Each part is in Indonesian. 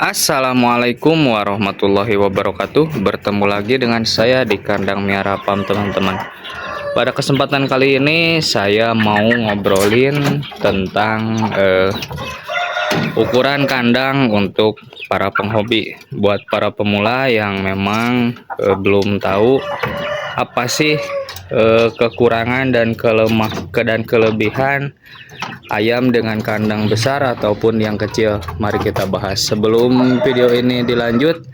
Assalamualaikum warahmatullahi wabarakatuh. Bertemu lagi dengan saya di kandang Miara Farm, teman-teman. Pada kesempatan kali ini saya mau ngobrolin tentang ukuran kandang untuk para penghobi. Buat para pemula yang memang belum tahu apa sih kekurangan dan kelebihan ayam dengan kandang besar ataupun yang kecil. Mari kita bahas. Sebelum video ini dilanjut,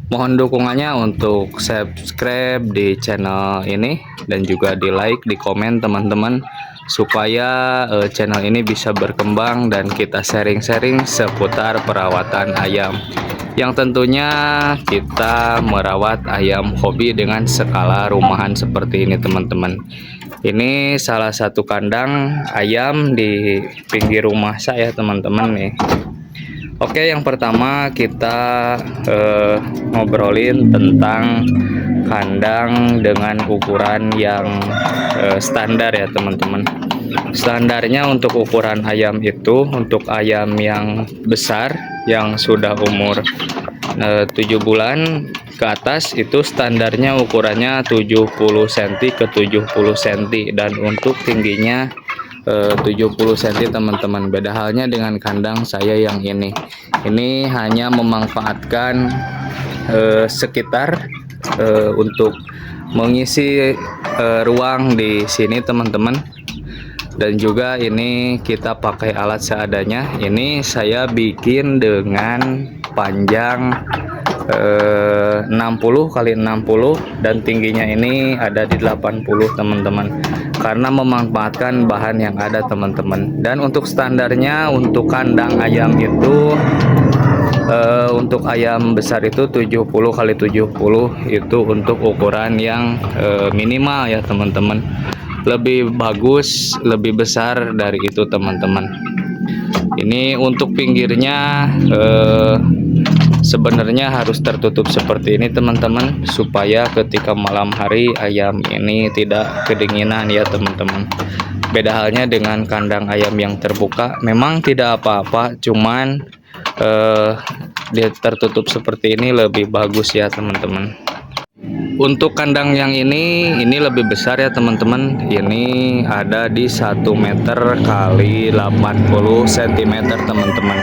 mohon dukungannya untuk subscribe di channel ini dan juga di like, di komen teman-teman, supaya channel ini bisa berkembang dan kita sharing-sharing seputar perawatan ayam, yang tentunya kita merawat ayam hobi dengan skala rumahan seperti ini, teman-teman. Ini salah satu kandang ayam di pinggir rumah saya, teman-teman nih. Oke, yang pertama kita ngobrolin tentang kandang dengan ukuran yang standar ya, teman-teman. Standarnya untuk ukuran ayam itu, untuk ayam yang besar yang sudah umur 7 bulan ke atas, itu standarnya ukurannya 70 cm ke 70 cm, dan untuk tingginya 70 cm, teman-teman. Beda halnya dengan kandang saya yang ini hanya memanfaatkan sekitar untuk mengisi ruang di sini, teman-teman. Dan juga ini kita pakai alat seadanya. Ini saya bikin dengan panjang 60 kali 60 dan tingginya ini ada di 80, teman-teman, karena memanfaatkan bahan yang ada, teman-teman. Dan untuk standarnya untuk kandang ayam itu untuk ayam besar itu 70 kali 70 itu untuk ukuran yang minimal ya, teman-teman. Lebih bagus, lebih besar dari itu, teman-teman. Ini untuk pinggirnya sebenarnya harus tertutup seperti ini, teman-teman, supaya ketika malam hari ayam ini tidak kedinginan ya, teman-teman. Beda halnya dengan kandang ayam yang terbuka, memang tidak apa-apa, cuman dia tertutup seperti ini lebih bagus ya, teman-teman. Untuk kandang yang ini lebih besar ya, teman-teman. Ini ada di 1 meter kali 80 cm, teman-teman.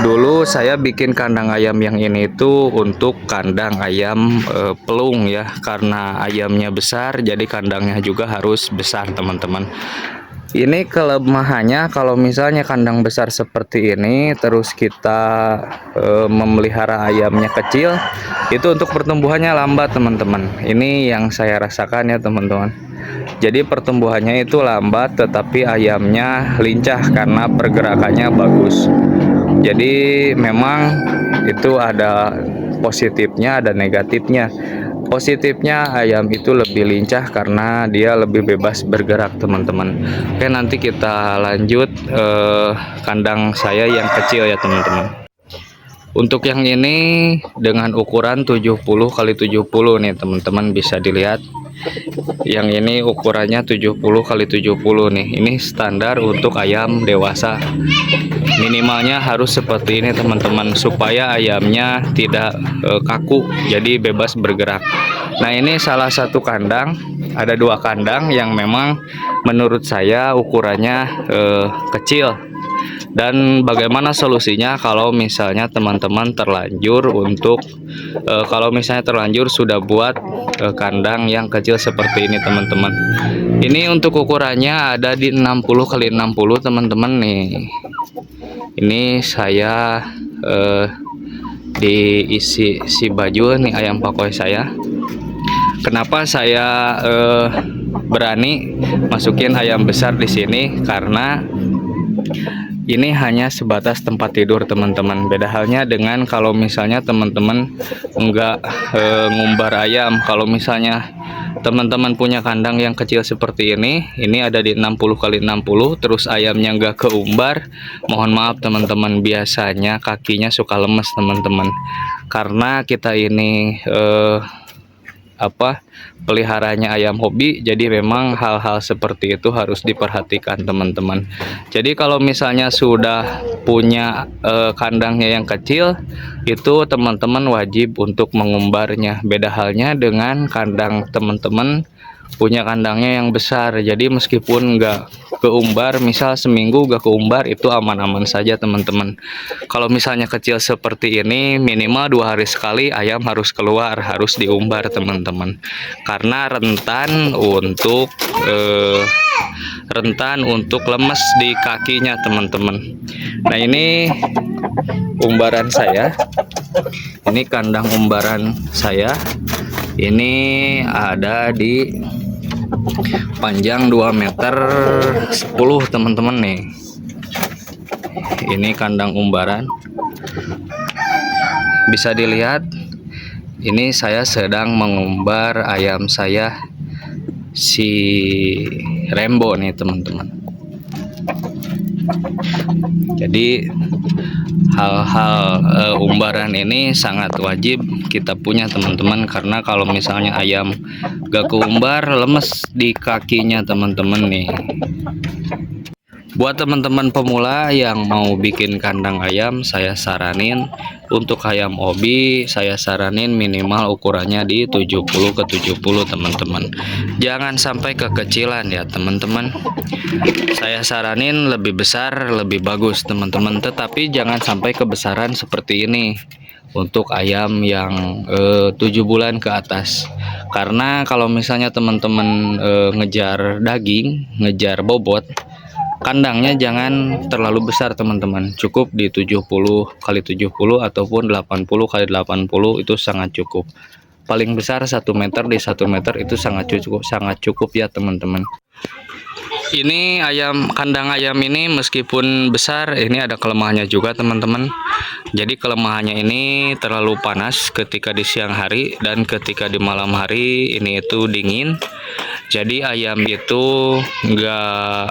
Dulu saya bikin kandang ayam yang ini itu untuk kandang ayam pelung ya, karena ayamnya besar jadi kandangnya juga harus besar, teman-teman. Ini kelemahannya kalau misalnya kandang besar seperti ini terus kita memelihara ayamnya kecil, itu untuk pertumbuhannya lambat, teman-teman. Ini yang saya rasakan ya, teman-teman. Jadi pertumbuhannya itu lambat, tetapi ayamnya lincah karena pergerakannya bagus. Jadi memang itu ada positifnya, ada negatifnya. Positifnya ayam itu lebih lincah karena dia lebih bebas bergerak, teman-teman. Oke, nanti kita lanjut kandang saya yang kecil ya, teman-teman. Untuk yang ini dengan ukuran 70 kali 70 nih, teman-teman, bisa dilihat. Yang ini ukurannya 70 kali 70 nih. Ini standar untuk ayam dewasa. Minimalnya harus seperti ini, teman-teman, supaya ayamnya tidak kaku, jadi bebas bergerak. Nah, ini salah satu kandang. Ada 2 kandang yang memang menurut saya ukurannya kecil. Dan bagaimana solusinya kalau misalnya teman-teman terlanjur untuk kalau misalnya terlanjur sudah buat kandang yang kecil seperti ini, teman-teman. Ini untuk ukurannya ada di 60 kali 60, teman-teman nih. Ini saya diisi baju nih ayam pakoi saya. Kenapa saya berani masukin ayam besar di sini? Karena ini hanya sebatas tempat tidur, teman-teman. Beda halnya dengan kalau misalnya teman-teman enggak ngumbar ayam. Kalau misalnya teman-teman punya kandang yang kecil seperti ini ada di 60 kali 60, terus ayamnya enggak keumbar, mohon maaf, teman-teman, biasanya kakinya suka lemes, teman-teman. Karena kita ini peliharanya ayam hobi. Jadi memang hal-hal seperti itu harus diperhatikan teman-teman. Jadi kalau misalnya sudah punya kandangnya yang kecil, itu teman-teman wajib untuk mengumbarnya. Beda halnya dengan kandang teman-teman punya kandangnya yang besar. Jadi meskipun nggak keumbar, misal seminggu nggak keumbar, itu aman-aman saja teman-teman. Kalau misalnya kecil seperti ini, minimal 2 hari sekali ayam harus keluar, harus diumbar teman-teman, karena rentan untuk lemes di kakinya teman-teman. Nah, ini umbaran saya, ini kandang umbaran saya. Ini ada di panjang 2 meter 10 teman-teman nih. Ini kandang umbaran, bisa dilihat ini saya sedang mengumbar ayam saya si Rembo nih teman-teman. Jadi hal-hal umbaran ini sangat wajib kita punya teman-teman, karena kalau misalnya ayam gak keumbar, lemes di kakinya teman-teman nih. Buat teman-teman pemula yang mau bikin kandang ayam, saya saranin untuk ayam hobi, saya saranin minimal ukurannya di 70 ke 70 teman-teman. Jangan sampai kekecilan ya teman-teman. Saya saranin lebih besar lebih bagus teman-teman, tetapi jangan sampai kebesaran seperti ini untuk ayam yang 7 bulan ke atas. Karena kalau misalnya teman-teman ngejar daging, ngejar bobot, kandangnya jangan terlalu besar teman-teman, cukup di 70 kali 70 ataupun 80 kali 80, itu sangat cukup. Paling besar 1 meter di 1 meter itu sangat cukup ya teman-teman. Ini kandang ayam ini meskipun besar, ini ada kelemahannya juga teman-teman. Jadi kelemahannya ini terlalu panas ketika di siang hari, dan ketika di malam hari ini itu dingin. Jadi ayam itu nggak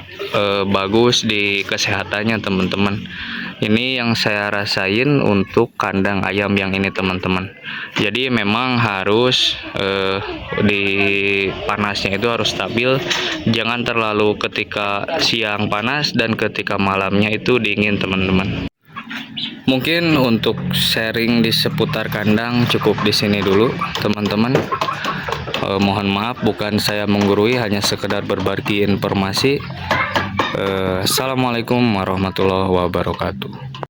bagus di kesehatannya teman-teman. Ini yang saya rasain untuk kandang ayam yang ini teman-teman. Jadi memang harus di panasnya itu harus stabil, jangan terlalu ketika siang panas dan ketika malamnya itu dingin teman-teman. Mungkin untuk sharing di seputar kandang cukup di sini dulu teman-teman. Mohon maaf, bukan saya menggurui, hanya sekedar berbagi informasi. Assalamualaikum warahmatullahi wabarakatuh.